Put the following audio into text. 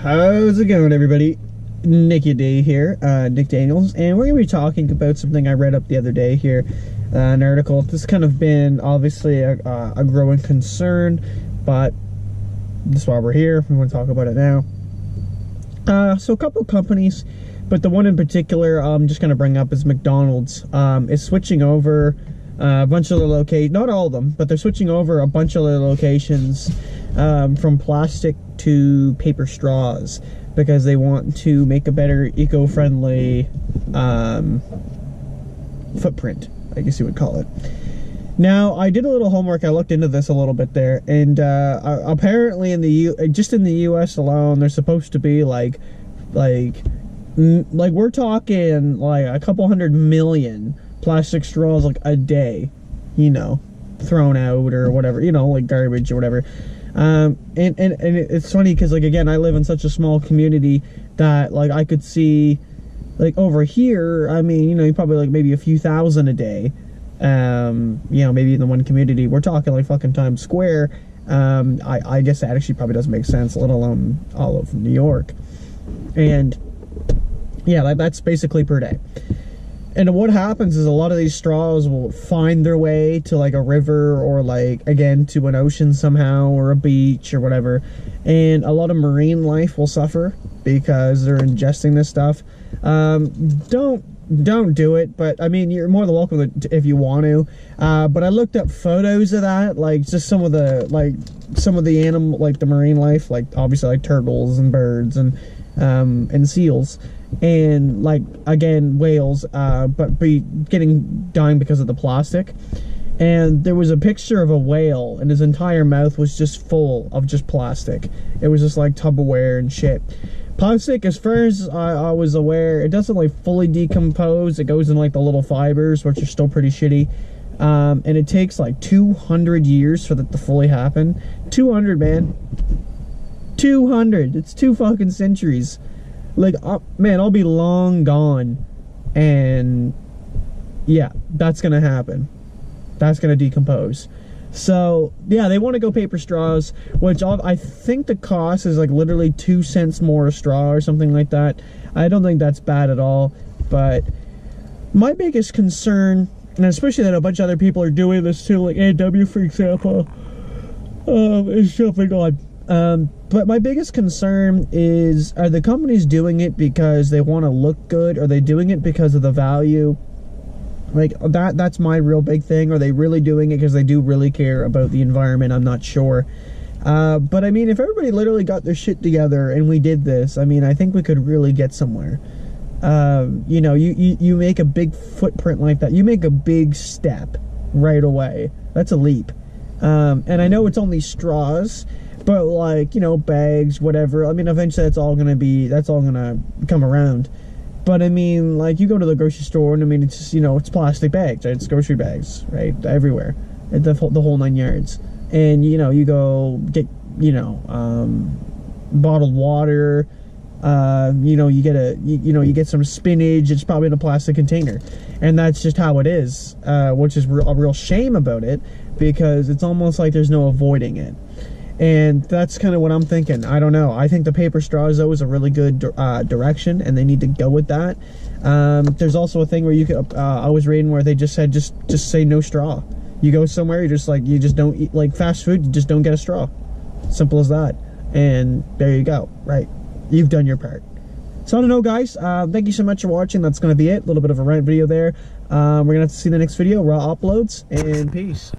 How's it going, everybody? Nicky D here, Nick Daniels, and we're going to be talking about something I read up the other day here, an article. This has kind of been, obviously, a growing concern, but that's why we're here. We want to talk about it now. So a couple companies, but the one in particular I'm just going to bring up is McDonald's. Is switching over a bunch of their locations, not all of them, but they're switching over a bunch of their locations from plastic to paper straws because they want to make a better eco-friendly footprint, I guess you would call it. Now, I did a little homework. I looked into this a little bit there, and apparently just in the U.S. alone, there's supposed to be like we're talking like a couple 100 million plastic straws like a day, you know, thrown out or whatever, you know, like garbage or whatever. And it's funny because, like, again, I live in such a small community that, like, I could see, like, over here, I mean, you know, you probably like maybe a few thousand a day. You know, maybe in the one community. We're talking like fucking Times Square. I guess that actually probably doesn't make sense, let alone all of New York. And yeah, that's basically per day. And what happens is a lot of these straws will find their way to like a river or like, again, to an ocean somehow or a beach or whatever. And a lot of marine life will suffer because they're ingesting this stuff. Don't do it, but I mean, you're more than welcome to if you want to. But I looked up photos of that, like just some of the animal, like the marine life, like obviously like turtles and birds and seals, and like, again, whales, but dying because of the plastic. And there was a picture of a whale and his entire mouth was just full of just plastic. It was just like Tupperware and shit. Plastic, as far as I was aware, it doesn't like fully decompose. It goes in like the little fibers, which are still pretty shitty. And it takes like 200 years for that to fully happen. 200, man. 200. It's 2 fucking centuries. Like, man, I'll be long gone. And yeah, that's gonna happen. That's gonna decompose. So yeah, they want to go paper straws, which I think the cost is like literally 2 cents more a straw or something like that. I don't think that's bad at all. But my biggest concern, and especially that a bunch of other people are doing this too, like AW, for example, is jumping on. But my biggest concern is, are the companies doing it because they want to look good? Are they doing it because of the value? Like, that's my real big thing. Are they really doing it because they do really care about the environment? I'm not sure. But I mean, if everybody literally got their shit together and we did this, I mean, I think we could really get somewhere. You know, you make a big footprint like that. You make a big step right away. That's a leap. And I know it's only straws, but like, you know, bags, whatever. I mean, eventually that's all gonna come around. But I mean, like, you go to the grocery store and I mean, it's just, you know, it's plastic bags, right? It's grocery bags, right? Everywhere. The whole 9 yards. And, you know, you go get, you know, bottled water, you know, you get some spinach, it's probably in a plastic container. And that's just how it is, which is a real shame about it, because it's almost like there's no avoiding it. And that's kind of what I'm thinking. I don't know. I think the paper straws, though, is a really good direction, and they need to go with that. There's also a thing where you could, I was reading where they just said, just say no straw. You go somewhere, you just don't eat, like fast food, you just don't get a straw. Simple as that. And there you go. Right. You've done your part. So I don't know, guys. Thank you so much for watching. That's going to be it. A little bit of a rant video there. We're going to have to see the next video, raw uploads, and peace.